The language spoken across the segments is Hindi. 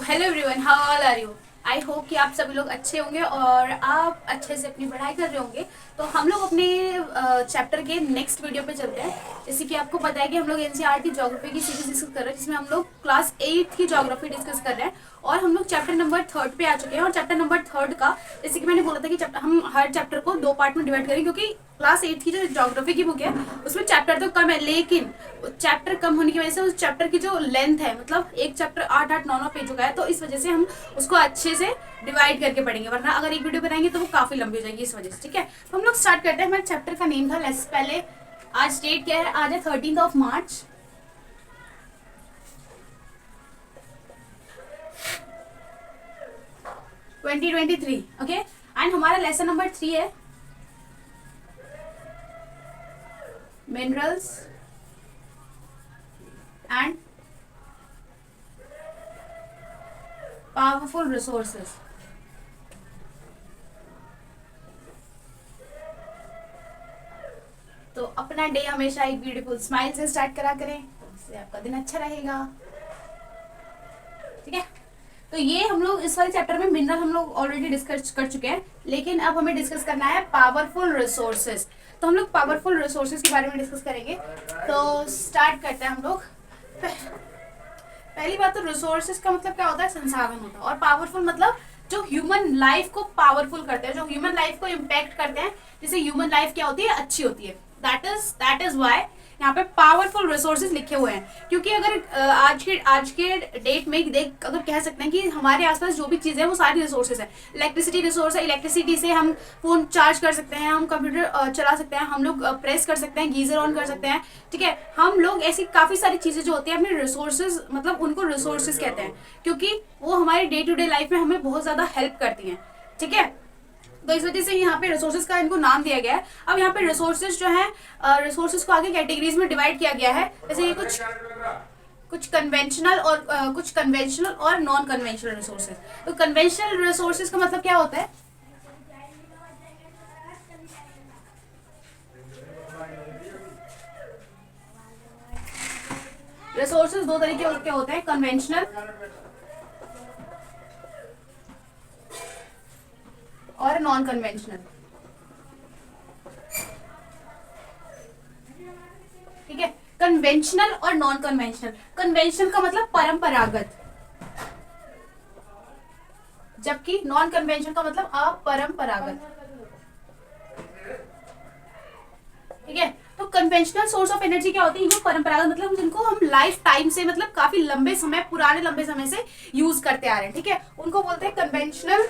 Hello everyone, how all are you. I hope कि आप सभी लोग अच्छे होंगे और आप अच्छे से अपनी पढ़ाई कर रहे होंगे। तो हम लोग अपने चैप्टर के नेक्स्ट वीडियो पे चलते हैं। जैसे कि आपको पता है कि हम लोग एनसीईआरटी ज्योग्राफी की सीरीज डिस्कस कर रहे हैं, जिसमें हम लोग क्लास 8 की ज्योग्राफी डिस्कस कर रहे हैं और हम लोग चैप्टर नंबर 3 पे आ चुके हैं। और चैप्टर नंबर 3 का, जैसे कि मैंने बोला था कि हम हर चैप्टर को 2 पार्ट में डिवाइड करेंगे, क्योंकि क्लास 8 की जो ज्योग्राफी की बुक है उसमें चैप्टर तो कम है, लेकिन चैप्टर कम होने की वजह से उस चैप्टर की जो लेंथ है, मतलब एक चैप्टर 8-8-9-9 पेजों का है, तो इस वजह से हम उसको अच्छे से डिवाइड करके पढ़ेंगे, वरना अगर एक वीडियो बनाएंगे तो वो काफी लंबी हो जाएगी इस वजह से। ठीक है, तो हम लोग स्टार्ट करते हैं। हमारे चैप्टर का नेम था लेट्स, पहले आज डेट क्या है, आज है 13 मार्च 2023। ओके, एंड हमारा लेसन नंबर 3 है मिनरल्स एंड पावरफुल रिसोर्सेज। तो अपना डे हमेशा एक ब्यूटीफुल स्माइल से स्टार्ट करा करें, इससे आपका दिन अच्छा रहेगा। ठीक है, तो ये हम लोग इस वाले चैप्टर में मिनरल हम लोग ऑलरेडी डिस्कस कर चुके हैं, लेकिन अब हमें डिस्कस करना है पावरफुल रिसोर्सेज। तो हम लोग पावरफुल रिसोर्सेज के बारे में डिस्कस करेंगे। तो स्टार्ट करते हैं हम लोग। पहली बात तो रिसोर्सेज का मतलब क्या होता है, संसाधन होता है, और पावरफुल मतलब जो ह्यूमन लाइफ को पावरफुल करते हैं, जो ह्यूमन लाइफ को इम्पैक्ट करते हैं, जिससे ह्यूमन लाइफ क्या होती है, अच्छी होती है। दैट इज वाई यहाँ पे पावरफुल रिसोर्सेज लिखे हुए हैं। क्योंकि अगर आज के डेट में देख, अगर कह सकते हैं कि हमारे आसपास जो भी चीजें हैं वो सारी रिसोर्सेज है। इलेक्ट्रिसिटी रिसोर्स है, इलेक्ट्रिसिटी से हम फोन चार्ज कर सकते हैं, हम कंप्यूटर चला सकते हैं, हम लोग प्रेस कर सकते हैं, गीजर ऑन कर सकते हैं। ठीक है, हम लोग ऐसी काफी सारी चीजें जो होती है अपने रिसोर्सेज, मतलब उनको रिसोर्सेज कहते हैं, क्योंकि वो हमारे डे टू डे लाइफ में हमें बहुत ज्यादा हेल्प करती हैं। ठीक है, तो इस वजह से यहाँ पे रिसोर्सेज का इनको नाम दिया गया है। अब यहाँ पे रिसोर्सेज जो है, रिसोर्सेज को आगे कैटेगरीज में डिवाइड किया गया है। जैसे ये कुछ कन्वेंशनल और नॉन कन्वेंशनल रिसोर्सेज। तो कन्वेंशनल रिसोर्सेज का मतलब क्या होता है, रिसोर्सेज दो तरीके के होते हैं, कन्वेंशनल और नॉन कन्वेंशनल। ठीक है, कन्वेंशनल और नॉन कन्वेंशनल। कन्वेंशनल का मतलब परंपरागत, जबकि नॉन कन्वेंशनल का मतलब अपरंपरागत। ठीक है, तो कन्वेंशनल सोर्स ऑफ एनर्जी क्या होती है, जो परंपरागत मतलब जिनको हम लाइफ टाइम से, मतलब काफी लंबे समय से यूज करते आ रहे हैं। ठीक है, उनको बोलते हैं कन्वेंशनल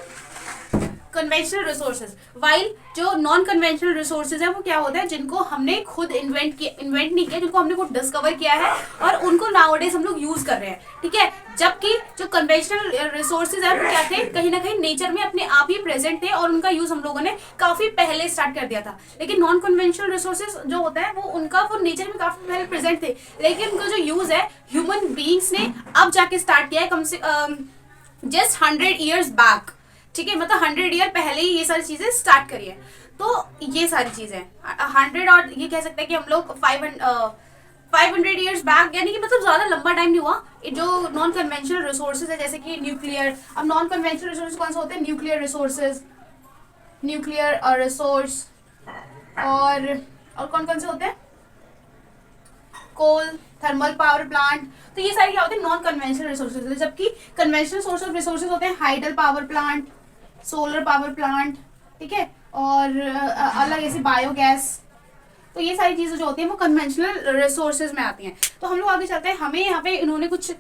रिसोर्सेज। वाइल जो नॉन कन्वेंशनल रिसोर्सेज है वो क्या होता है, जिनको हमने खुद इन्वेंट नहीं किया, जिनको हमने खुद डिस्कवर किया है और उनको नाउअडेज हम लोग यूज कर रहे हैं। ठीक है, जबकि जो कन्वेंशनल रिसोर्सेज है वो क्या थे, कहीं ना कहीं नेचर में अपने आप ही प्रेजेंट थे और उनका यूज हम लोगों ने काफी पहले स्टार्ट कर दिया था। लेकिन नॉन कन्वेंशनल रिसोर्सेज जो होता है वो नेचर में काफी पहले प्रेजेंट थे, लेकिन उनका जो यूज है ह्यूमन बीइंग्स ने अब जाके स्टार्ट किया है, कम से जस्ट 100 ईयर्स बैक। ठीक है, मतलब 100 ईयर पहले ही ये सारी चीजें स्टार्ट करी है। तो ये सारी चीजें 100, और ये कह सकते हैं कि हम लोग 500 ईयर्स बैक, यानी कि मतलब ज्यादा लंबा टाइम नहीं हुआ। जो नॉन कन्वेंशनल रिसोर्सेज है, जैसे कि न्यूक्लियर। अब नॉन कन्वेंशनल रिसोर्स कौन से होते हैं, न्यूक्लियर रिसोर्स और कौन से होते हैं, कोल, थर्मल पावर प्लांट। तो ये सारे क्या होते हैं, नॉन कन्वेंशनल रिसोर्सेज होते हैं। जबकि कन्वेंशनल सोर्स ऑफ रिसोर्सेज होते हैं hydel power plant, solar power plant. ठीक है, और अलग ऐसे बायोगैस। तो ये सारी चीजें जो होती हैं वो कन्वेंशनल रिसोर्सेज में आती हैं। तो हम लोग आगे चलते हैं। हमें यहाँ पे इन्होंने कुछ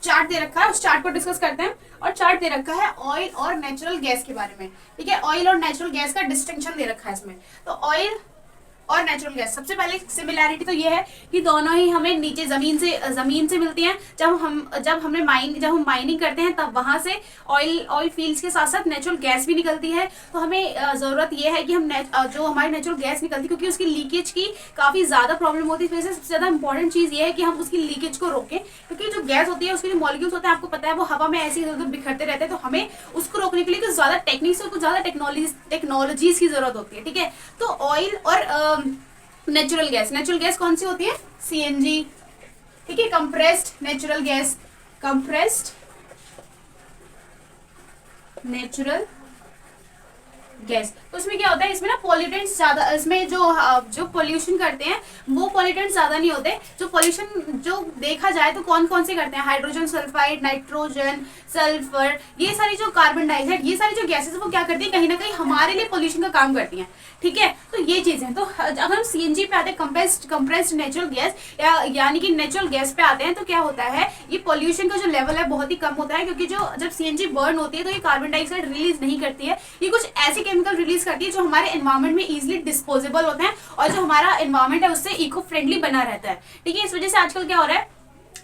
चार्ट दे रखा है, उस चार्ट को डिस्कस करते हैं। और चार्ट दे रखा है ऑयल और नेचुरल गैस के बारे में। ठीक है, ऑयल और नेचुरल गैस का डिस्टिंक्शन दे रखा है इसमें। तो ऑयल और नेचुरल गैस, सबसे पहले सिमिलैरिटी तो ये है कि दोनों ही हमें नीचे जमीन से मिलती हैं। जब हम माइनिंग करते हैं तब वहां से ऑयल फील्ड्स के साथ साथ नेचुरल गैस भी निकलती है। तो हमें जरूरत ये है कि हम जो हमारी नेचुरल गैस निकलती है, क्योंकि उसकी लीकेज की काफी ज्यादा प्रॉब्लम होती है, इस वजह से सबसे ज्यादा इंपॉर्टेंट चीज ये है कि हम उसकी लीकेज को रोकें। क्योंकि जो गैस होती है उसके जो मॉलिक्यूल्स होते हैं, आपको पता है वो हवा में ऐसे इधर उधर बिखरते रहते हैं। तो हमें उसको रोकने के लिए कुछ ज्यादा टेक्निक्स और कुछ ज्यादा टेक्नोलॉजीज की जरूरत होती है। ठीक है, तो ऑयल और नेचुरल गैस कौन सी होती है, सीएनजी। ठीक है, compressed natural gas, compressed natural gas. तो इसमें क्या होता है, इसमें ना पॉल्यूटेंट्स ज्यादा, इसमें जो जो पोल्यूशन करते हैं वो पॉल्यूटेंट्स ज्यादा नहीं होते। जो पोल्यूशन जो देखा जाए तो कौन कौन से करते हैं, हाइड्रोजन सल्फाइड, नाइट्रोजन, सल्फर, ये सारी जो कार्बन डाइऑक्साइड, ये सारी जो गैसेस वो क्या करती है, कहीं ना कहीं हमारे लिए पोल्यूशन का काम करती हैं। ठीक है, तो ये चीज है। तो अगर हम सीएनजी पे आते हैं, कंप्रेस्ड नेचुरल गैस, यानी कि नेचुरल गैस पे आते हैं, तो क्या होता है, ये पोल्यूशन का जो लेवल है बहुत ही कम होता है, क्योंकि जो जब सीएनजी बर्न होती है तो ये कार्बन डाइऑक्साइड रिलीज नहीं करती है, ये कुछ ऐसे केमिकल रिलीज करती है जो हमारे एनवायरमेंट में इजिली डिस्पोजेबल होते हैं और जो हमारा एनवायरमेंट है उससे इको फ्रेंडली बना रहता है। ठीक है, इस वजह से आजकल क्या हो रहा है,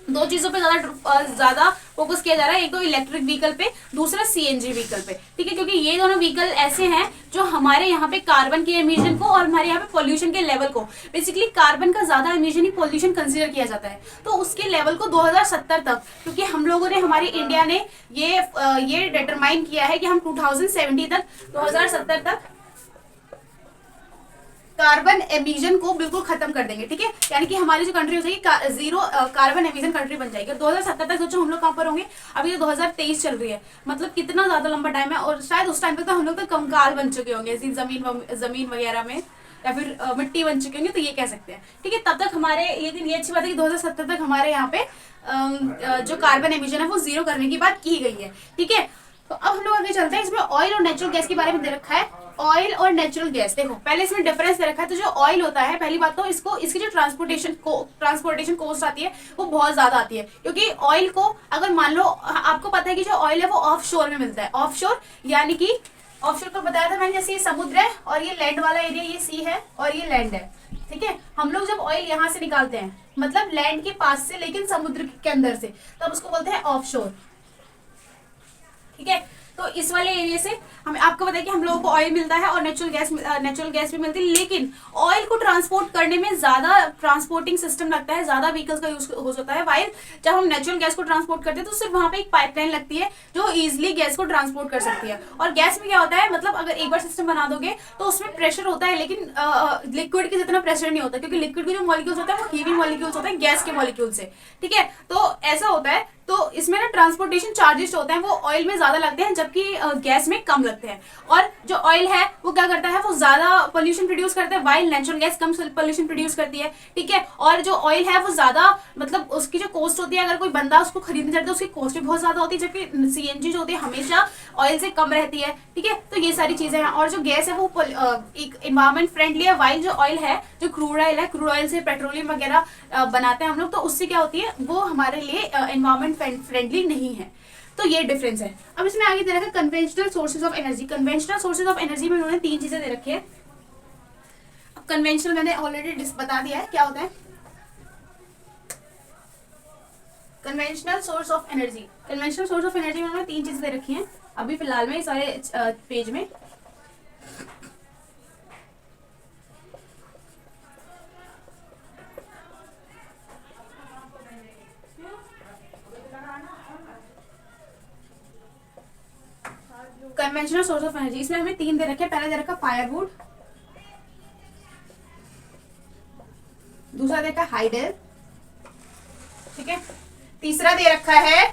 दो चीजों पे ज्यादा फोकस किया जा रहा है, एक तो इलेक्ट्रिक व्हीकल पे, दूसरा सीएनजी व्हीकल पे। ठीक है, क्योंकि ये दोनों व्हीकल ऐसे हैं जो हमारे यहाँ पे कार्बन के एमिशन को और हमारे यहाँ पे पोल्यूशन के लेवल को, बेसिकली कार्बन का ज्यादा एमिशन ही पोल्यूशन कंसीडर किया जाता है, तो उसके लेवल को 2070 तक, क्योंकि हम लोगों ने, हमारी इंडिया ने ये डिटरमाइन किया है कि हम 2070 तक 2070 तक कार्बन एमिशन को बिल्कुल खत्म कर देंगे। ठीक है, यानी कि हमारी जो कंट्री हो जाएगी जीरो कार्बन एमिशन कंट्री बन जाएगी। 2070 तक सोचो हम लोग कहाँ पर होंगे, अभी तो 2023 चल रही है, मतलब कितना ज्यादा लंबा टाइम है, और शायद उस टाइम तक तो हम लोग तो कंकाल बन चुके होंगे जमीन वगैरह में, या फिर मिट्टी बन चुके होंगे, तो ये कह सकते हैं। ठीक है, तब तक हमारे, लेकिन ये अच्छी बात है कि 2070 तक हमारे यहाँ पे जो कार्बन एमिशन है वो जीरो करने की बात की गई है। ठीक है, तो अब हम लोग आगे चलते हैं। इसमें ऑयल और नेचुरल गैस के बारे में दे रखा है। ऑयल और नेचुरल गैस, देखो पहले इसमें डिफरेंस दे रखा है। तो जो ऑयल होता है, पहली बात तो इसकी जो ट्रांसपोर्टेशन कॉस्ट आती है वो बहुत ज्यादा आती है, क्योंकि ऑयल को अगर मान लो, आपको पता है कि जो ऑयल है वो ऑफ शोर में मिलता है। ऑफ शोर यानी कि ऑफ शोर को बताया था मैंने, जैसे ये समुद्र है और ये लैंड वाला एरिया, ये सी है और ये लैंड है। ठीक है, हम लोग जब ऑयल यहाँ से निकालते हैं, मतलब लैंड के पास से लेकिन समुद्र के अंदर से, तब उसको बोलते हैं ऑफ शोर। ठीक है, तो इस वाले एरिया से हमें, आपको पता है कि हम लोगों को ऑयल मिलता है और नेचुरल गैस भी मिलती है, लेकिन ऑयल को ट्रांसपोर्ट करने में ज्यादा ट्रांसपोर्टिंग सिस्टम लगता है, ज्यादा व्हीकल्स का यूज हो जाता है। वाइल जब हम नेचुरल गैस को ट्रांसपोर्ट करते हैं तो सिर्फ वहां पे एक पाइपलाइन लगती है जो इजिली गैस को ट्रांसपोर्ट कर सकती है। और गैस में क्या होता है, मतलब अगर एक बार सिस्टम बना दोगे तो उसमें प्रेशर होता है, लेकिन लिक्विड के जितना प्रेशर नहीं होता, क्योंकि लिक्विड के जो मॉलिक्यूल्स होता है वो हीवी मॉलिक्यूल्स होते हैं गैस के मॉलिक्यूल से। ठीक है, तो ऐसा होता है, तो इसमें ना ट्रांसपोर्टेशन चार्जेस होते हैं वो ऑयल में ज्यादा लगते हैं, जबकि गैस में कम लगते हैं। और जो ऑयल है वो क्या करता है, वो ज्यादा पोल्यूशन प्रोड्यूस करता है, वाइल नेचुरल गैस कम पोल्यूशन प्रोड्यूस करती है। ठीक है, और जो ऑयल है वो ज्यादा, मतलब उसकी जो कॉस्ट होती है, अगर कोई बंदा उसको खरीदने जाता है उसकी कॉस्ट भी बहुत ज्यादा होती है, जबकि सीएनजी जो होती है हमेशा ऑयल से कम रहती है। ठीक है, तो ये सारी चीजें हैं। और जो गैस है वो एक एनवायरमेंट फ्रेंडली है, वाइल जो ऑयल है, जो क्रूड ऑयल है, क्रूड ऑयल से पेट्रोलियम वगैरह बनाते हैं हम लोग, तो उससे क्या होती है, वो हमारे लिए एनवायरमेंट फ्रेंडली नहीं है। तो ये डिफरेंस है। अब इसमें आगे दे रखा है conventional sources of energy. Conventional sources of energy में उन्होंने 3 चीजें दे रखी है। अब कन्वेंशनल मैंने ऑलरेडी बता दिया है क्या होता है। Conventional source of energy, conventional source of energy में उन्होंने 3 चीजें दे रखी हैं अभी फिलहाल में इस सारे पेज में। कन्वेंशनल सोर्स ऑफ एनर्जी, इसमें हमें 3 दे रखे हैं। पहला दे रखा फायरवुड, दूसरा दे रखा हाइडल, ठीक है, तीसरा दे रखा है,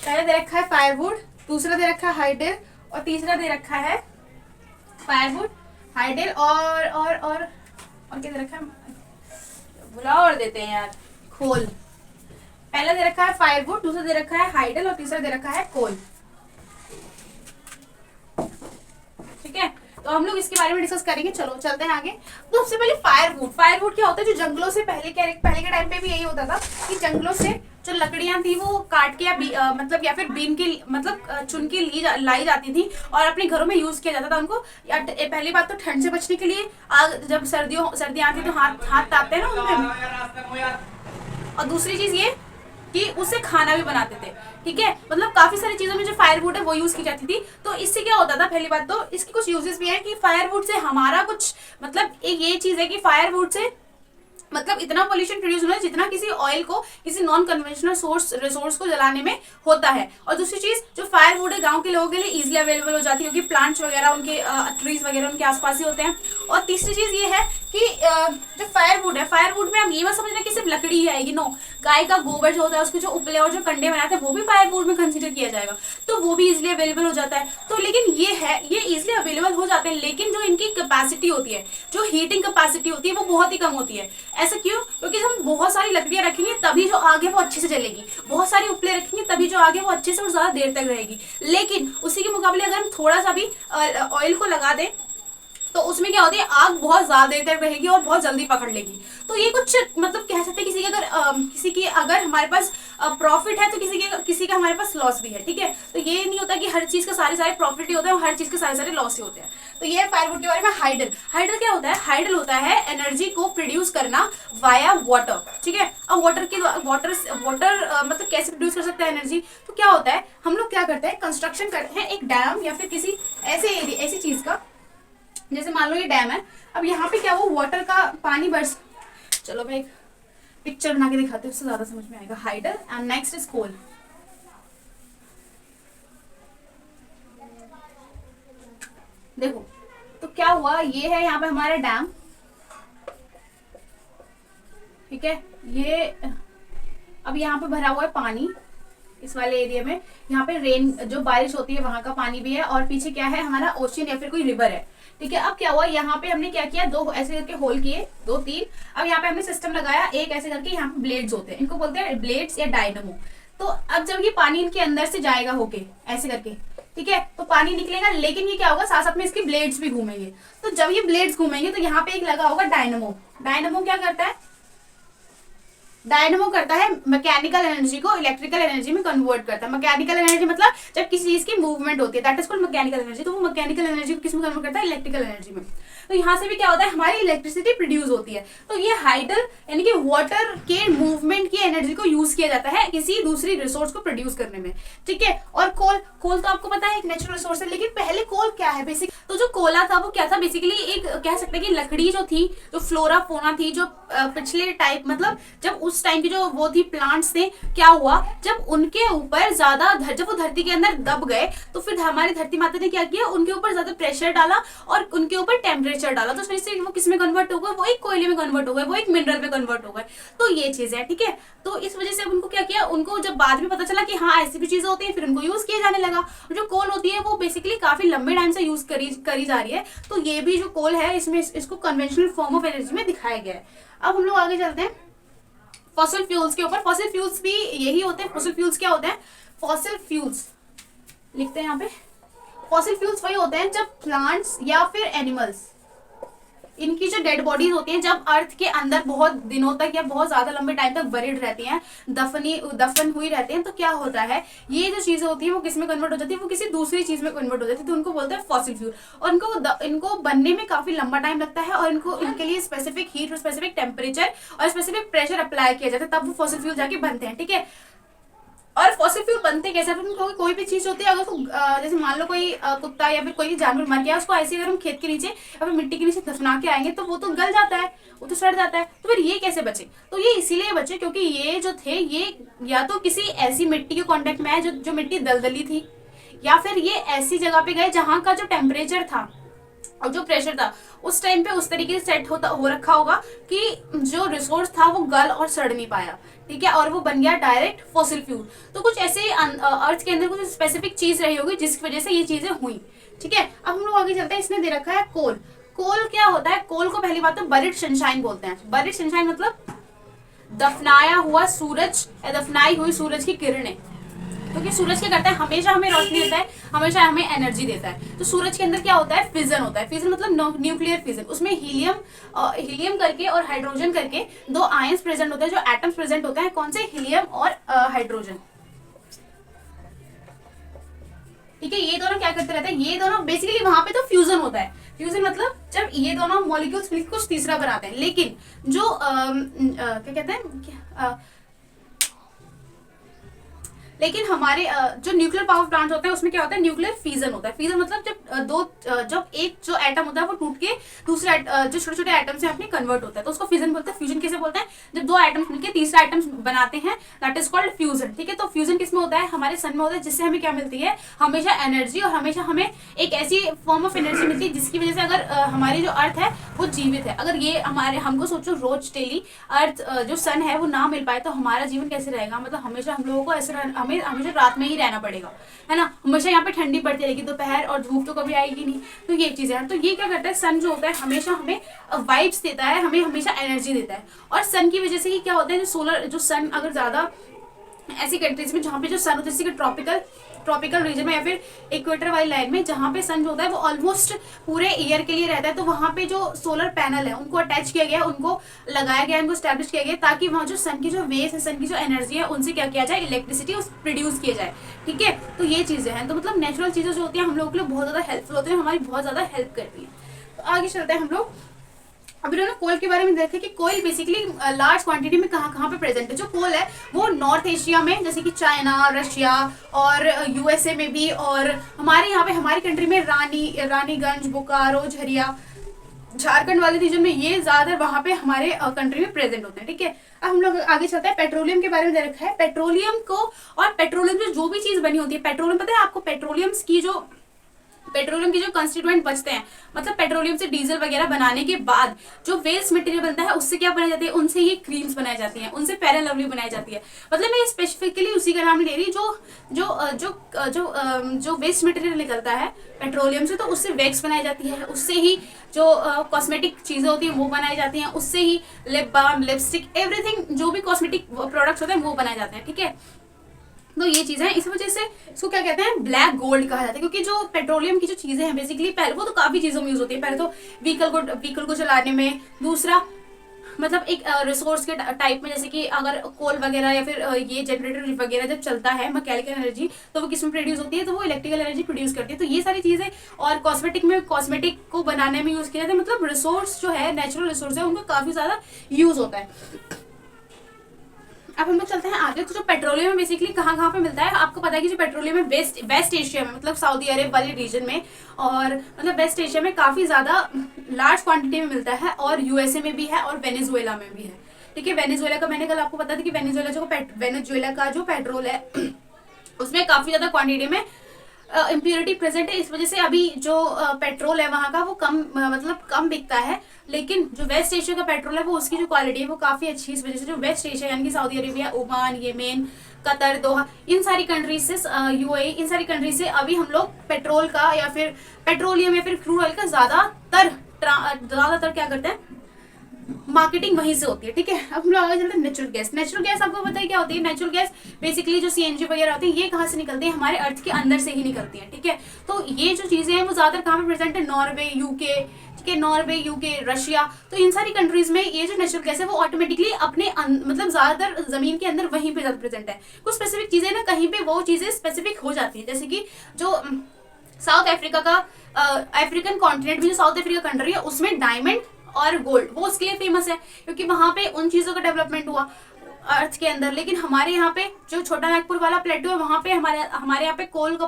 पहला दे रखा है फायरवुड, दूसरा दे रखा है हाइडल और तीसरा दे रखा है फायरवुड, हाइडल और क्या दे रखा है, बुला और देते हैं यार, कोल। पहला दे रखा है फायरवुड, दूसरा दे रखा है हाइडल और तीसरा दे रखा है कोल। ठीक है, तो हम लोग इसके बारे में डिस्कस करेंगे। चलो चलते हैं आगे। तो सबसे पहले फायरवुड। फायरवुड क्या होता है, जो जंगलों से पहले के टाइम पे भी यही होता था कि जंगलों से जो लकड़ियां थी वो काट के या मतलब या फिर बीन के मतलब चुन के लाई जाती थी और अपने घरों में यूज किया जाता था उनको। पहली बात तो ठंड से बचने के लिए, जब सर्दियां आती तो हाथ तापते हैं ना उनमें, और दूसरी चीज ये कि उससे खाना भी बनाते थे। ठीक है, मतलब काफी सारी चीजों में जो फायरवुड है वो यूज की जाती थी। तो इससे क्या होता था, पहली बात तो इसकी कुछ यूजेस भी है कि फायरवुड से हमारा कुछ मतलब एक ये चीज है कि फायरवुड से मतलब इतना पोल्यूशन प्रोड्यूस होना है जितना किसी ऑयल को, किसी नॉन कन्वेंशनल रिसोर्स को जलाने में होता है। और दूसरी चीज, जो फायरवुड है गांव के लोगों के लिए इजीली अवेलेबल हो जाती है, क्योंकि प्लांट्स वगैरह उनके ट्रीज वगैरह उनके आसपास ही होते हैं। और तीसरी चीज ये है कि जो फायरवुड है, फायरवुड में हम ये मत समझना कि सिर्फ लकड़ी ही आएगी, नो, गाय का गोबर जो होता है उसके जो उपले और जो कंडे बनाते हैं वो भी फायरवुड में कंसीडर किया जाएगा, तो वो भी इजिली अवेलेबल हो जाता है। तो लेकिन ये है, ये इजिली अवेलेबल हो जाते हैं, लेकिन जो इनकी कैपेसिटी होती है, जो हीटिंग कैपेसिटी होती है वो बहुत ही कम होती है। ऐसा क्यों? क्योंकि हम बहुत सारी लकड़ियां रखेंगे तभी जो आगे वो अच्छे से जलेगी, बहुत सारी उपले रखेंगे तभी जो आगे वो अच्छे से और ज्यादा देर तक रहेगी। लेकिन उसी के मुकाबले अगर हम थोड़ा सा भी ऑयल को लगा दें तो उसमें क्या होती है, आग बहुत ज्यादा देर तक रहेगी और बहुत जल्दी पकड़ लेगी। तो ये कुछ मतलब कह सकते हैं किसी की अगर हमारे पास प्रॉफिट है तो किसी का हमारे पास लॉस भी है, ठीक है। तो ये नहीं होता कि हर चीज का सारे प्रॉफिट ही होता है और हर चीज के सारे लॉस ही होते हैं। तो ये फायरवुड के बारे में। हाइडल, हाइडल क्या होता है? हाइडल होता है एनर्जी को प्रोड्यूस करना वाया वाटर, ठीक है। अब वाटर मतलब कैसे प्रोड्यूस कर सकता है एनर्जी? तो क्या होता है, हम लोग क्या करते हैं, कंस्ट्रक्शन करते हैं एक डैम या फिर किसी ऐसी चीज का, जैसे मान लो ये डैम है। अब यहाँ पे क्या, वो वाटर का पानी बरस, चलो मैं एक पिक्चर बना के दिखाती हूँ, उससे ज्यादा समझ में आएगा। हाइडल एंड नेक्स्ट इज कोल। देखो तो क्या हुआ, ये है यहाँ पे हमारा डैम, ठीक है। ये अब यहाँ पे भरा हुआ है पानी इस वाले एरिया में, यहाँ पे रेन जो बारिश होती है वहां का पानी भी है, और पीछे क्या है, हमारा ओशन या फिर कोई रिवर है, ठीक है। अब क्या हुआ, यहाँ पे हमने क्या किया, दो ऐसे करके होल किए, 2-3। अब यहाँ पे हमने सिस्टम लगाया, एक ऐसे करके, यहाँ पे ब्लेड्स होते हैं, इनको बोलते हैं ब्लेड्स या डायनमो। तो अब जब ये पानी इनके अंदर से जाएगा होके ऐसे करके, ठीक है, तो पानी निकलेगा, लेकिन ये क्या होगा, साथ साथ में इसके ब्लेड्स भी घूमेंगे। तो जब ये ब्लेड्स घूमेंगे तो यहाँ पे एक लगा होगा डायनमो। डायनमो क्या करता है, डायनमो करता है मैकेनिकल एनर्जी को इलेक्ट्रिकल एनर्जी में कन्वर्ट करता है। मैकेनिकल एनर्जी मतलब जब किसी चीज की मूवमेंट होती है, that is called mechanical energy. तो वो मैकेनिकल एनर्जी को किस में कन्वर्ट करता है, इलेक्ट्रिकल एनर्जी में। तो यहाँ से भी क्या होता है, हमारी इलेक्ट्रिसिटी प्रोड्यूस होती है। तो ये हाइडल यानी कि वाटर के मूवमेंट की एनर्जी को यूज किया जाता है किसी दूसरी रिसोर्स को प्रोड्यूस करने में, ठीक है। और कोल तो आपको पता है एक नेचुरल रिसोर्स है, लेकिन पहले कोल क्या है बेसिक, तो जो कोला था वो क्या था, बेसिकली एक कह सकते हैं कि लकड़ी जो थी, जो फ्लोरा फोना थी, जो पिछले टाइप मतलब जब उस टाइम की जो वो थी प्लांट्स थे, क्या हुआ, जब उनके ऊपर ज्यादा जब वो धरती के अंदर दब गए तो फिर हमारी धरती माता ने क्या किया, उनके ऊपर ज्यादा प्रेशर डाला और उनके ऊपर टेम्परेचर डाला, तो उसमें वो किस में कन्वर्ट हो गए, वो एक कोयले में कन्वर्ट हो गए, वो एक मिनरल में कन्वर्ट हो गए। तो ये चीज है, ठीक है। तो इस वजह से उनको क्या किया, उनको जब बाद में पता चला कि हाँ ऐसी भी चीजें होती है, फिर उनको यूज किया जाने लगा। जो कोल होती है वो बेसिकली काफी लंबे टाइम से यूज करी जा रही है। तो ये भी जो कोल है इसमें इसको कन्वेंशनल फॉर्म ऑफ एनर्जी में दिखाया गया है। अब हम लोग आगे चलते हैं फॉसिल फ्यूल्स के ऊपर। फॉसिल फ्यूल्स भी यही होते हैं। फॉसिल फ्यूल्स क्या होते हैं, फॉसिल फ्यूल्स लिखते हैं यहाँ पे। फॉसिल फ्यूल्स वही होते हैं जब प्लांट्स या फिर एनिमल्स, इनकी जो डेड बॉडीज होती हैं, जब अर्थ के अंदर बहुत दिनों तक या बहुत ज्यादा लंबे टाइम तक बरीड रहती हैं, दफन हुई रहती हैं, तो क्या होता है, ये जो चीजें होती हैं वो किस में कन्वर्ट हो जाती है, वो किसी दूसरी चीज में कन्वर्ट हो जाती है। तो उनको बोलते हैं फॉसिल फ्यूल। और इनको बनने में काफी लंबा टाइम लगता है, और इनके लिए स्पेसिफिक हीट और स्पेसिफिक टेम्परेचर और स्पेसिफिक प्रेशर अप्लाई किया जाता है, तब वो फॉसिल फ्यूल जाके बनते हैं, ठीक है। और फॉसिल फ्यूल बनते कैसे, कोई भी चीज होती है, अगर जैसे मान लो कोई कुत्ता या फिर कोई भी जानवर मर गया, उसको ऐसे अगर हम खेत के नीचे या फिर मिट्टी के नीचे दफना के आएंगे तो वो तो गल जाता है, वो तो सड़ जाता है। तो फिर ये कैसे बचे, तो ये इसीलिए बचे क्योंकि ये जो थे, ये या तो किसी ऐसी मिट्टी के कॉन्टेक्ट में है जो मिट्टी दलदली थी, या फिर ये ऐसी जगह पे गए जहां का जो टेम्परेचर था और जो प्रेशर था उस टाइम पे उस तरीके से सेट हो रखा होगा कि जो रिसोर्स था वो गल और सड़ नहीं पाया, ठीक है, और वो बन गया डायरेक्ट फॉसिल फ्यूल। तो कुछ ऐसे अर्थ के अंदर कुछ स्पेसिफिक चीज रही होगी जिसकी वजह से ये चीजें हुई, ठीक है। अब हम लोग आगे चलते हैं। इसने दे रखा है कोल। कोल क्या होता है, कोल को पहली बात तो बरिड सनशाइन बोलते हैं। बरिड सनशाइन मतलब दफनाया हुआ सूरज या दफनाई हुई सूरज की किरणें, क्योंकि सूरज क्या करता है, हमेशा हमें रोशनी देता है, हमेशा हमें एनर्जी देता है। तो सूरज के अंदर क्या होता है, फिजन होता है। फिजन मतलब न्यूक्लियर फिजन, उसमें हीलियम करके और हाइड्रोजन करके दो आयंस प्रेजेंट होते हैं, जो एटम्स प्रेजेंट होते हैं। कौन से, हीलियम और हाइड्रोजन, ठीक है। ये दोनों क्या करते रहते हैं, ये दोनों बेसिकली वहां पे तो फ्यूजन होता है। फ्यूजन मतलब जब ये दोनों मॉलिक्यूल्स मिलकर कुछ तीसरा बनाते हैं, लेकिन जो क्या कहते हैं लेकिन हमारे जो न्यूक्लियर पावर प्लांट होते हैं उसमें क्या होता है, न्यूक्लियर फ्यूजन होता है। फ्यूजन मतलब जब एक जो एटम होता है वो टूट के दूसरे जो छोटे छोटे एटम से अपने कन्वर्ट होता है, तो उसको फ्यूजन बोलते हैं। फ्यूजन किसे बोलते हैं, जब दो एटम्स मिलकर तीसरा एटम बनाते हैं, दैट इज कॉल्ड फ्यूजन। ठीक है, तो फ्यूजन किसमें होता है, हमारे सन में होता है, जिससे हमें क्या मिलती है, हमेशा एनर्जी, और हमेशा हमें एक ऐसी फॉर्म ऑफ एनर्जी मिलती है जिसकी वजह से अगर हमारी जो अर्थ है वो जीवित है। अगर ये हमारे हमको सोचो रोज डेली अर्थ जो सन है वो ना मिल पाए तो हमारा जीवन कैसे रहेगा, मतलब हमेशा हम लोगों को ऐसे हमें हमेशा रात में ही रहना पड़ेगा, है ना, हमेशा यहाँ पे ठंडी पड़ती रहेगी दोपहर, और धूप तो कभी आएगी नहीं। तो ये चीजें हैं। तो ये क्या करता है, सन जो होता है हमेशा हमें वाइब्स देता है, हमें हमेशा एनर्जी देता है। और सन की वजह से ही क्या होता है, जो सन अगर ज्यादा ऐसी कंट्रीज में जहाँ पे जो सन होता है, जैसे कि ट्रॉपिकल रीजन में या फिर इक्वेटर वाली लाइन में जहाँ पे सन जो होता है वो ऑलमोस्ट पूरे ईयर के लिए रहता है, तो वहाँ पे जो सोलर पैनल है उनको अटैच किया गया, उनको लगाया गया, उनको स्टैब्लिश किया गया, ताकि वहाँ जो सन की जो वेव्स है, सन की जो एनर्जी है, उनसे क्या किया जाए, इलेक्ट्रिसिटी प्रोड्यूस किया जाए। ठीक है, तो ये चीजें हैं। तो मतलब नेचुरल चीजें जो होती हैं हम लोगों के लिए बहुत ज्यादा हेल्पफुल होती है, हमारी बहुत ज्यादा हेल्प करती है। तो आगे चलते हैं हम लोग। अभी उन्होंने कोल के बारे में देखा कि कोल बेसिकली लार्ज क्वांटिटी में कहाँ पे प्रेजेंट है। जो कोल है वो नॉर्थ एशिया में, जैसे कि चाइना, रशिया और यूएसए में भी, और हमारे यहाँ पे हमारी कंट्री में रानीगंज, बोकारो, झरिया, झारखंड वाले रीजन में ये ज्यादा वहाँ पे हमारे कंट्री में प्रेजेंट होते हैं। ठीक है, अब हम लोग आगे चलते हैं। पेट्रोलियम के बारे में दे रखा है। पेट्रोलियम को, और पेट्रोलियम से जो भी चीज बनी होती है, पेट्रोलियम पता है आपको, पेट्रोलियम की जो कंस्टिट्यूएंट बचते हैं, मतलब पेट्रोलियम से डीजल वगैरह बनाने के बाद जो वेस्ट मटेरियल बनता है उससे क्या बनाई जाती है, उनसे ये क्रीम्स बनाई जाती हैं, उनसे फेयर एंड लवली बनाई जाती है। मतलब मैं स्पेसिफिकली उसी का नाम ले रही, जो जो जो जो जो वेस्ट मटेरियल निकलता है पेट्रोलियम से, तो उससे वैक्स बनाई जाती है, उससे ही जो कॉस्मेटिक चीजें होती हैं वो बनाई जाती हैं, उससे ही लिप बाम, लिपस्टिक, एवरीथिंग जो भी कॉस्मेटिक प्रोडक्ट्स होते हैं वो बनाए जाते हैं। ठीक है, तो ये चीजें हैं, इस वजह से इसको क्या कहते हैं, ब्लैक गोल्ड कहा जाता है, क्योंकि जो पेट्रोलियम की जो चीजें हैं बेसिकली, पहले वो तो काफी चीजों में यूज होती है। पहले तो व्हीकल को चलाने में, दूसरा मतलब एक रिसोर्स के टाइप में, जैसे कि अगर कोल वगैरह या फिर ये जनरेटर वगैरह जब चलता है मैकेनिकल एनर्जी, तो वो किसमें प्रोड्यूस होती है, तो वो इलेक्ट्रिकल एनर्जी प्रोड्यूस करती है। तो ये सारी चीजें, और कॉस्मेटिक को बनाने में यूज किया जाता है। मतलब रिसोर्स जो है, नेचुरल रिसोर्स है, उनका काफी ज्यादा यूज होता है। अब हम लोग चलते हैं आगे। तो जो पेट्रोलियम है बेसिकली कहाँ पे मिलता है, आपको पता है कि जो पेट्रोलियम है वेस्ट एशिया में, मतलब सऊदी अरब वाले रीजन में, और मतलब वेस्ट एशिया में काफी ज्यादा लार्ज क्वांटिटी में मिलता है, और यूएसए में भी है और वेनेजुएला में भी है। ठीक है, वेनेजुएला का मैंने कल आपको पता था कि वेनेजुएला का जो पेट्रोल है उसमें काफी ज्यादा क्वांटिटी में इम्प्योरिटी प्रेजेंट है। इस वजह से अभी जो पेट्रोल है वहाँ का वो कम बिकता है। लेकिन जो वेस्ट एशिया का पेट्रोल है वो उसकी जो क्वालिटी है वो काफी अच्छी, इस वजह से जो वेस्ट एशिया यानी कि Saudi Arabia, Oman, Yemen, Qatar, Doha, इन सारी कंट्रीज से, यूएई, इन सारी कंट्रीज से अभी हम लोग पेट्रोल का या फिर पेट्रोलियम या फिर क्रूड ऑयल का ज्यादातर क्या करते हैं, मार्केटिंग वहीं से होती है। ठीक है, अब हम लोग आगे चलते हैं। नेचुरल गैस आपको पता है क्या होती है। नेचुरल गैस बेसिकली जो सीएनजी वगैरह होती है ये कहाँ से निकलती है, हमारे अर्थ के अंदर से ही निकलती है। ठीक है, तो ये जो चीजें हैं वो ज्यादातर कहाँ पे प्रेजेंट है, नॉर्वे, यूके, ठीक है, नॉर्वे, यूके, रशिया, तो इन सारी कंट्रीज में ये जो नेचुरल गैस है वो ऑटोमेटिकली अपने मतलब ज्यादातर जमीन के अंदर वहीं पे ज्यादा प्रेजेंट है। कुछ स्पेसिफिक चीजें ना कहीं पे वो चीजें स्पेसिफिक हो जाती है, जैसे कि जो साउथ अफ्रीका का अफ्रीकन कॉन्टिनेंट में जो साउथ अफ्रीका कंट्री है उसमें डायमंड और गोल्ड वो उसके लिए फेमस है, क्योंकि वहां पे उन चीजों का डेवलपमेंट हुआ अर्थ के अंदर। लेकिन हमारे यहाँ पे जो छोटा नागपुर वाला प्लेटो है वहां पे हमारे यहाँ पे कोल का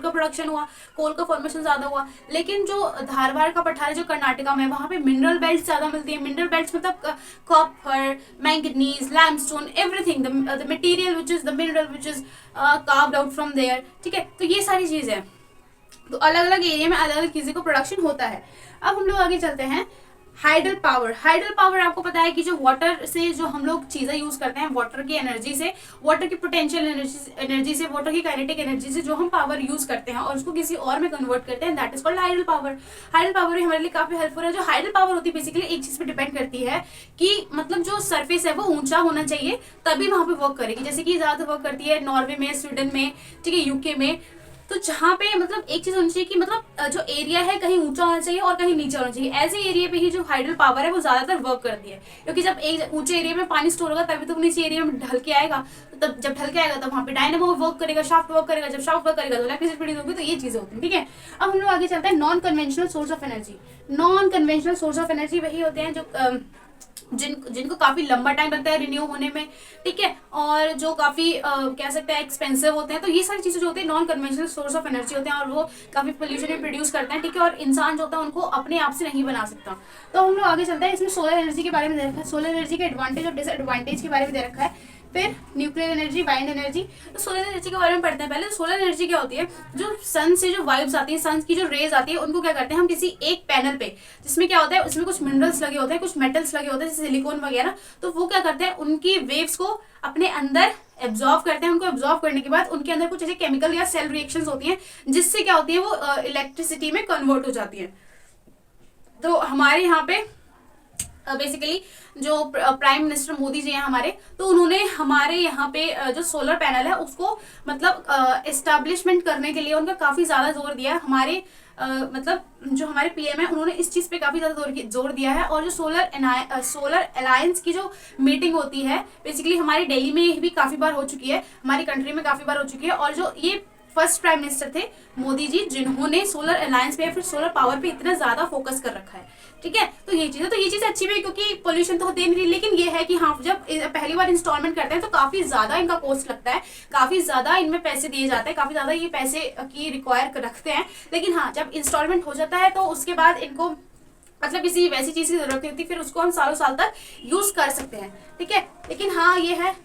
प्रोडक्शन हुआ, कोल का फॉर्मेशन ज्यादा हुआ। लेकिन जो धारवाड़ का पठार है जो कर्नाटका में, वहां पे मिनरल बेल्ट ज्यादा मिलती है। मिनरल बेल्ट मतलब copper, manganese, limestone, everything, the material which is the mineral which is carved out from there. ठीक है, तो ये सारी चीजें हैं, तो अलग अलग एरिया में अलग अलग चीजों को प्रोडक्शन होता है। अब हम लोग आगे चलते हैं। हाइडल पावर आपको पता है कि जो वाटर से जो हम लोग चीजें यूज करते हैं, वाटर की एनर्जी से, वाटर की पोटेंशियल एनर्जी से, वाटर की काइनेटिक एनर्जी से जो हम पावर यूज करते हैं और उसको किसी और में कन्वर्ट करते हैं, that is called hydel power. Hydel power हमारे लिए काफी हेल्पफुल है। जो हाइडल पावर होती है बेसिकली एक चीज पे डिपेंड करती है कि मतलब जो सरफेस है वो ऊंचा होना चाहिए तभी वहां पे वर्क करेगी। जैसे कि ज्यादा वर्क करती है नॉर्वे में, स्वीडन में, ठीक है, यूके में। तो जहाँ पे मतलब एक चीज होनी चाहिए कि मतलब जो एरिया है कहीं ऊंचा होना चाहिए और कहीं नीचे होना चाहिए। ऐसे एरिया पे ही जो हाइडल पावर है वो ज्यादातर वर्क करती है, क्योंकि जब एक ऊंचे एरिया में पानी स्टोर होगा तभी तो नीचे एरिया में ढल के आएगा। तो तब जब ढल के आएगा तब वहाँ पे डायनेमो वर्क करेगा, शाफ्ट वर्क करेगा, जब शाफ्ट वर्क करेगा तो इलेक्ट्रिसिटी प्रोड्यूस होगी। तो ये चीजें होती है। ठीक है, अब हम लोग आगे चलते हैं। Non conventional source of energy. Non conventional source of energy वही होते हैं जो जिनको काफी लंबा टाइम लगता है रिन्यू होने में, ठीक है, और जो काफी कह सकते हैं एक्सपेंसिव होते हैं। तो ये सारी चीजें जो होती है non conventional source of energy होते हैं और वो काफी पोल्यूशन भी प्रोड्यूस करते हैं, ठीक है, और इंसान जो होता है उनको अपने आप से नहीं बना सकता। तो हम लोग आगे चलते हैं। इसमें सोलर एनर्जी के बारे में दे रखा है, सोलर एनर्जी के एडवांटेज और डिसएडवांटेज के बारे में दे रखा है, फिर न्यूक्लियर एनर्जी, वाइंड एनर्जी। तो सोलर एनर्जी के बारे में पढ़ते हैं पहले। सोलर एनर्जी क्या होती है, जो सन से जो वाइब्स आती है, सन की जो रेज आती है, उनको क्या करते हैं हम किसी एक पैनल पे, जिसमें क्या होता है उसमें कुछ मिनरल्स लगे होते हैं, कुछ मेटल्स लगे होते हैं जैसे सिलिकॉन वगैरह, तो वो क्या करते हैं उनकी वेव्स को अपने अंदर एब्जॉर्व करते हैं। उनको एब्जॉर्व करने के बाद उनके अंदर कुछ ऐसे केमिकल या सेल रिएक्शंस होती हैं जिससे क्या होती है वो इलेक्ट्रिसिटी में कन्वर्ट हो जाती है। तो हमारे यहाँ पे बेसिकली जो प्राइम मिनिस्टर मोदी जी हैं हमारे, तो उन्होंने हमारे यहाँ पे जो सोलर पैनल है उसको मतलब एस्टैब्लिशमेंट करने के लिए उनका काफी ज्यादा जोर दिया है। हमारे मतलब जो हमारे पीएम है उन्होंने इस चीज पे काफी ज्यादा जोर दिया है। और जो सोलर अलायंस की जो मीटिंग होती है बेसिकली हमारी दिल्ली में भी काफी बार हो चुकी है, हमारी कंट्री में काफी बार हो चुकी है। और जो ये फर्स्ट प्राइम मिनिस्टर थे मोदी जी जिन्होंने सोलर अलायंस पे फिर सोलर पावर पे इतना ज्यादा फोकस कर रखा है, ठीक है। तो ये चीज अच्छी भी है क्योंकि पोल्यूशन तो होते नहीं, लेकिन ये है कि हाँ जब पहली बार इंस्टॉलमेंट करते हैं तो काफी ज्यादा इनका कॉस्ट लगता है, काफी ज्यादा इनमें पैसे दिए जाते हैं, काफी ज्यादा ये पैसे की रिक्वायर रखते हैं। लेकिन हाँ जब इंस्टॉलमेंट हो जाता है तो उसके बाद इनको मतलब किसी वैसी चीज की जरूरत नहीं होती, फिर उसको हम सालों साल तक यूज कर सकते हैं, ठीक है। लेकिन हाँ ये है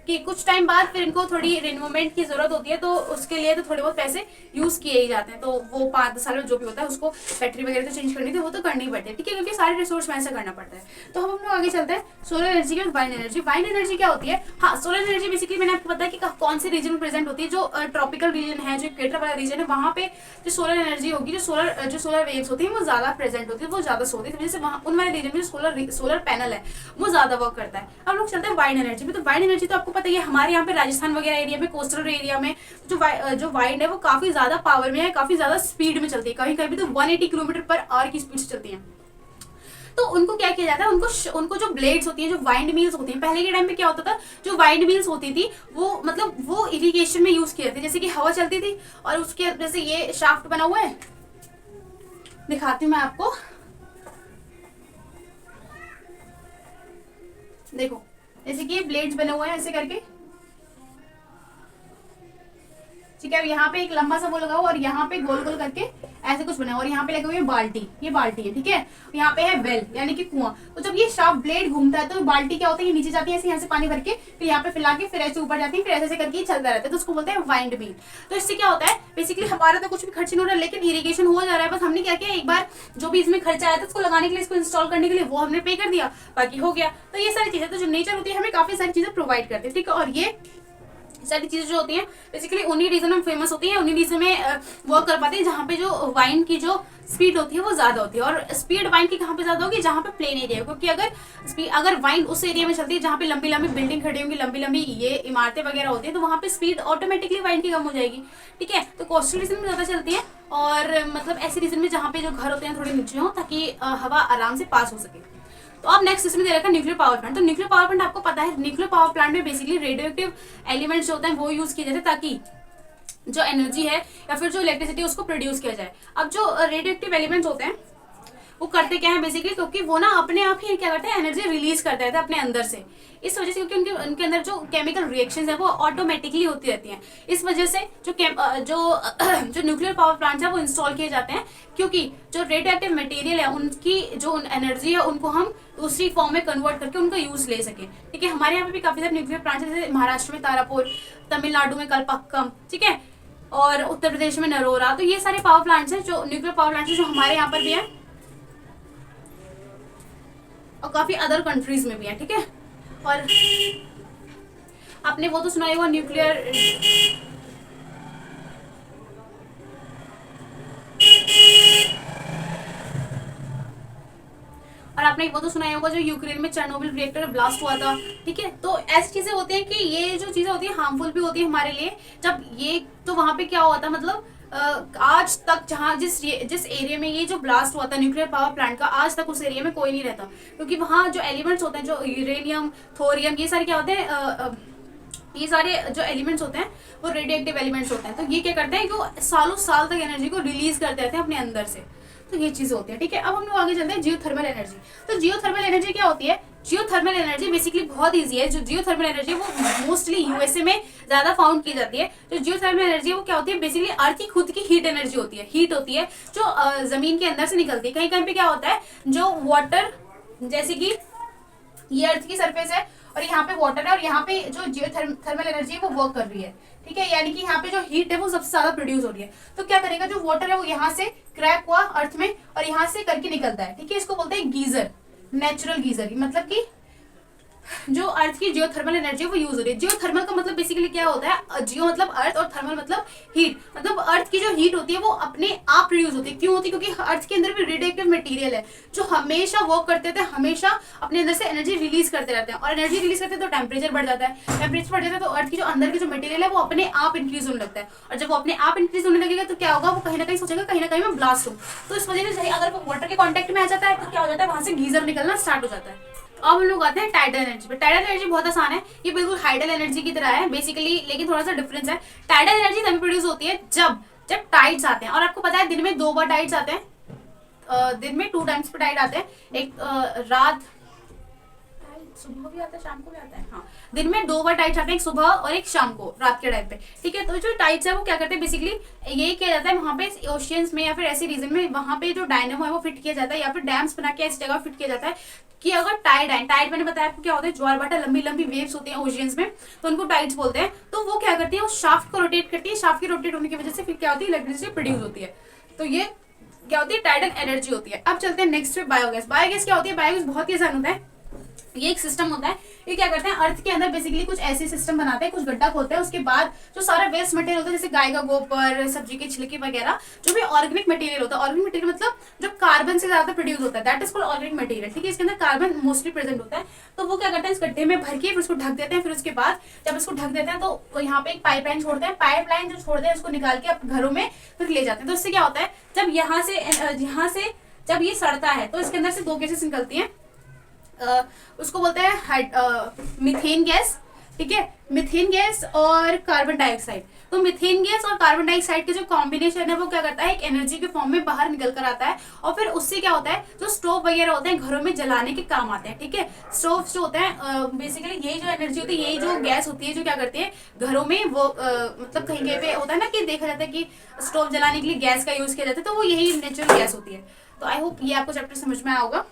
कि कुछ टाइम बाद फिर इनको थोड़ी रिन्यूमेंट की जरूरत होती है, तो उसके लिए तो थोड़े बहुत पैसे यूज किए ही जाते हैं। तो वो 5-10 साल में जो भी होता है उसको बैटरी वगैरह तो चेंज करनी थी, वो तो करनी ही पड़ती है, ठीक है, क्योंकि सारे रिसोर्स में ऐसा करना पड़ता है। तो हम लोग आगे चलते हैं सोलर एनर्जी के बाद वाइंड एनर्जी। वाइंड एनर्जी क्या होती है, हाँ सोलर एनर्जी बेसिकली मैंने आपको बताया कि कौन से रीजन में प्रेजेंट होती है। जो ट्रॉपिकल रीजन है, जो इक्वेटर वाला रीजन है, वहाँ पे जो सोलर एनर्जी होगी, जो सोलर वेव्स होती है वो ज्यादा प्रेजेंट होती है, वो ज्यादा सोती है, जैसे उन वाले रीजन में जो सोलर पैनल है वो ज्यादा वर्क करता है। हम लोग चलते हैं वाइंड एनर्जी में। तो वाइंड एनर्जी तो आपको पता ही है हमारे यहाँ पे राजस्थान वगैरह एरिया में, कोस्टल एरिया में जो वाइंड है वो काफी ज्यादा पावर में है, काफी ज्यादा स्पीड में चलती है, कहीं कहीं तो 180 किलोमीटर पर आवर की स्पीड से चलती है। तो उनको क्या किया जाता है, उनको जो ब्लेड्स होती हैं, जो वाइंड मिल्स होती हैं, पहले के टाइम पे क्या होता था, जो वाइंड मिल्स होती थी वो मतलब वो इरिगेशन में यूज किए जाते, जैसे कि हवा चलती थी और उसके जैसे ये शाफ्ट बना हुआ है, दिखाती हूँ मैं आपको, देखो जैसे कि ये ब्लेड्स बने हुए हैं ऐसे करके, ठीक है। यहाँ पे एक लंबा सा वो लगा हुआ और यहाँ पे गोल गोल करके ऐसे कुछ बना हुआ और यहाँ पे लगे हुए बाल्टी, ये बाल्टी है, ठीक है। यहाँ पे है वेल यानी कि कुआं। तो जब ये शार्प ब्लेड घूमता है तो बाल्टी क्या होता है, ये नीचे जाती है ऐसे, यहाँ से पानी भर के फिर यहाँ पे फैला के फिर ऐसे ऊपर जाती है, फिर ऐसे करके चलता रहता है, तो उसको बोलते हैं वाइंड मिल। तो इससे क्या होता है बेसिकली हमारा तो कुछ भी खर्च नहीं हो रहा, लेकिन इरिगेशन हो जा रहा है। बस हमने क्या किया, एक बार जो भी इसमें खर्चा आया था उसको लगाने के लिए, इसको इंस्टॉल करने के लिए वो हमने पे कर दिया, बाकी हो गया। तो ये सारी चीजें, तो जो नेचर होती है हमें काफी सारी चीजें प्रोवाइड करती है, ठीक है। और ये सारी चीजें जो होती हैं बेसिकली उन्हीं रीजन में फेमस होती है, उन्हीं रीजन में वर्क कर पाते हैं जहाँ पे जो वाइन की जो स्पीड होती है वो ज्यादा होती है। और स्पीड वाइन की कहाँ पे ज्यादा होगी, जहाँ पे प्लेन एरिया है, क्योंकि अगर वाइन उस एरिया में चलती है जहाँ पे लंबी लंबी बिल्डिंग खड़ी होंगी, लंबी लंबी ये इमारतें वगैरह होती है, तो वहाँ पे स्पीड ऑटोमेटिकली वाइन की कम हो जाएगी, ठीक है। तो कोस्टल रीजन में ज्यादा चलती है और मतलब ऐसे रीजन में जहाँ पे जो घर होते हैं थोड़े नीचे हो, ताकि हवा आराम से पास हो सके। तो अब नेक्स्ट इसमें दे रखा है न्यूक्लियर पावर प्लांट। तो न्यूक्लियर पावर प्लांट आपको पता है, न्यूक्लियर पावर प्लांट में बेसिकली रेडियोएक्टिव एलिमेंट्स जो होते हैं वो यूज किए जाते हैं ताकि जो एनर्जी है या फिर जो इलेक्ट्रिसिटी उसको प्रोड्यूस किया जाए। अब जो रेडियोएक्टिव एलिमेंट्स होते हैं वो करते क्या है बेसिकली, क्योंकि वो ना अपने आप ही क्या करते हैं, एनर्जी रिलीज करते रहते हैं अपने अंदर से। इस वजह से क्योंकि उनके अंदर जो केमिकल रिएक्शंस है वो ऑटोमेटिकली होती रहती हैं। इस वजह से जो न्यूक्लियर पावर प्लांट्स है वो इंस्टॉल किए जाते हैं, क्योंकि जो रेडियोएक्टिव मटेरियल है उनकी जो एनर्जी है उनको हम दूसरी फॉर्म में कन्वर्ट करके उनका यूज ले सके, ठीक है। हमारे यहाँ पे भी काफी सारे न्यूक्लियर प्लांट्स है, जैसे महाराष्ट्र में तारापुर, तमिलनाडु में कलपक्कम, ठीक है, और उत्तर प्रदेश में नरोरा। तो ये सारे पावर प्लांट्स हैं जो न्यूक्लियर पावर प्लांट्स है जो हमारे यहाँ पर भी है और काफी अदर कंट्रीज में भी है, ठीक है। और आपने वो तो सुना ही होगा न्यूक्लियर, और आपने वो तो सुना ही होगा जो यूक्रेन में चेर्नोबिल रिएक्टर ब्लास्ट हुआ था, ठीक है। तो ऐसी चीजें होती हैं कि ये जो चीजें होती है हार्मफुल भी होती है हमारे लिए। जब ये तो वहां पे क्या हुआ था, मतलब आज तक जहाँ जिस एरिया में ये जो ब्लास्ट हुआ था न्यूक्लियर पावर प्लांट का, आज तक उस एरिया में कोई नहीं रहता, क्योंकि वहाँ जो एलिमेंट्स होते हैं, जो यूरेनियम, थोरियम, ये सारे क्या होते हैं, ये सारे जो एलिमेंट्स होते हैं वो रेडियोएक्टिव एलिमेंट्स होते हैं। तो ये क्या करते हैं कि वो सालों साल तक एनर्जी को रिलीज करते रहते हैं अपने अंदर से। तो ये चीज़ें होती है, ठीक है। अब हम लोग आगे चलते हैं जियोथर्मल एनर्जी। तो जियोथर्मल एनर्जी क्या होती है? जियोथर्मल एनर्जी बेसिकली बहुत ईजी है। जो जियोथर्मल एनर्जी है वो मोस्टली यूएसए में ज़्यादा फाउंड की जाती है। जो जियोथर्मल एनर्जी है वो क्या होती है? बेसिकली अर्थ की खुद की हीट एनर्जी होती है, हीट होती है जो ज़मीन के अंदर से निकलती है। कहीं कहीं पे क्या होता है, जो वाटर, जैसे कि ये अर्थ की सरफेस है और यहाँ पे वाटर है और यहाँ पे जो जियोथर्मल एनर्जी है वो वर्क कर रही है, ठीक है। यानी कि यहाँ पे जो हीट है वो सबसे ज्यादा प्रोड्यूस हो रही है। तो क्या करेगा, जो वाटर है वो यहाँ से क्रैक हुआ अर्थ में और यहाँ से करके निकलता है, ठीक है। इसको बोलते हैं गीजर, नेचुरल गीजर, मतलब कि जो अर्थ की जियोथर्मल एनर्जी है वो यूज हो रही है। जियोथर्मल का मतलब बेसिकली क्या होता है? जियो मतलब अर्थ और थर्मल मतलब हीट, मतलब अर्थ की जो हीट होती है वो अपने आप प्रोड्यूस होती है। क्यों होती है? क्योंकि अर्थ के अंदर भी रेडिएटिव मटेरियल है जो हमेशा वर्क करते थे, हमेशा अपने अंदर से एनर्जी रिलीज करते रहते हैं, और एनर्जी रिलीज करते हैं तो टेम्परेचर बढ़ जाता है। टेम्परेचर बढ़ जाता है तो अर्थ की जो अंदर की जो मटेरियल है वो अपने आप इंक्रीज होने लगता है, और जब वो अपने आप इंक्रीज होने लगेगा तो क्या होगा, वो कहीं ना कहीं सोचेगा कहीं ना कहीं मैं ब्लास्ट हूँ। तो इस वजह से अगर वो वाटर के कॉन्टेक्ट में आ जाता है तो क्या हो जाता है, वहां से गीजर निकलना स्टार्ट हो जाता है। अब हम लोग आते हैं टाइडल एनर्जी पे। टाइडल एनर्जी बहुत आसान है, ये बिल्कुल हाइडल एनर्जी की तरह है बेसिकली, लेकिन थोड़ा सा डिफरेंस है। टाइडल एनर्जी तभी प्रोड्यूस होती है जब जब टाइड्स आते हैं, और आपको पता है दिन में 2 बार टाइड्स आते हैं, दिन में 2 टाइम्स पे टाइड आते हैं। एक रात, सुबह भी आता है शाम को भी आता है, हाँ, दिन में 2 बार टाइड्स आते हैं, एक सुबह और एक शाम को, रात के टाइम पे, ठीक है। तो जो टाइड्स है वो क्या करते हैं, बेसिकली यही किया जाता है वहाँ पे ओशियंस में या फिर ऐसे रीजन में, वहाँ पे जो डायनेमो है वो फिट किया जाता है, या फिर डैम्स बना के ऐसी जगह फिट किया जाता है कि अगर टाइड है, टाइड मैंने बताया आपको क्या होता है, ज्वार भाटा, लंबी लंबी वेव्स होती हैं ओशियंस में, तो उनको टाइड्स बोलते हैं। तो वो क्या करती है, वो शाफ्ट को रोटेट करती है, शाफ्ट के रोटेट होने की वजह से फिर क्या होती है, इलेक्ट्रिसिटी प्रोड्यूस होती है। तो ये क्या होती है, टाइडल एनर्जी होती है। अब चलते हैं नेक्स्ट पे, बायोगैस। बायोगैस क्या होती है? बायोगैस बहुत ही आसान होता है, ये एक सिस्टम होता है। ये क्या करते हैं, अर्थ के अंदर बेसिकली कुछ ऐसे सिस्टम बनाते हैं, कुछ गड्ढा खोलते हैं, उसके बाद जो सारा वेस्ट मटेरियल होता है, जैसे गाय का गोबर, सब्जी के छिलके वगैरह, जो भी ऑर्गेनिक मटेरियल होता है, ऑर्गेनिक मटेरियल मतलब जो कार्बन से ज्यादा प्रोड्यूस होता है, that is called organic material, ठीक है। इसके अंदर कार्बन मोस्टली प्रेजेंट होता है। तो वो क्या करते हैं, इस गड्ढे में भर के फिर उसको ढक देते हैं। फिर उसके बाद जब इसको ढक देते हैं तो यहाँ पे एक पाइपलाइन छोड़ते हैं, पाइपलाइन जो छोड़ते हैं उसको निकाल के अपने घरों में फिर ले जाते हैं। तो इससे क्या होता है, जब यहाँ से जब ये सड़ता है तो इसके अंदर से 2 गैसेस निकलती हैं, उसको बोलते हैं मीथेन गैस, ठीक है, मीथेन गैस और कार्बन डाइऑक्साइड। तो मीथेन गैस और कार्बन डाइऑक्साइड का जो कॉम्बिनेशन है वो क्या करता है, एक एनर्जी के फॉर्म में बाहर निकल कर आता है, और फिर उससे क्या होता है, जो स्टोव वगैरह होते हैं घरों में जलाने के काम आते हैं, ठीक है। स्टोव जो होते हैं बेसिकली यही जो एनर्जी होती है, यही जो गैस होती है जो क्या करती है घरों में वो मतलब कहीं कहीं पे होता है ना कि देखा जाता है कि स्टोव जलाने के लिए गैस का यूज किया जाता है, तो वो यही नेचुरल गैस होती है। तो आई होप ये आपको चैप्टर समझ में आया होगा।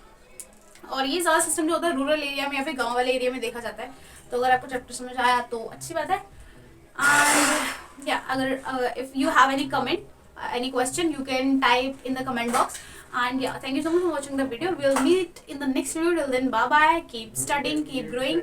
और ये सारा सिस्टम जो होता है रूरल एरिया में या फिर गांव वाले एरिया में देखा जाता है। तो अगर आपको चैप्टर समझ आया तो अच्छी बात है। एंड या अगर if you have any comment, any question, you can type in the comment box. And yeah, thank you so much for watching the video. We'll meet in the next video. Till then, bye bye, keep studying, keep growing.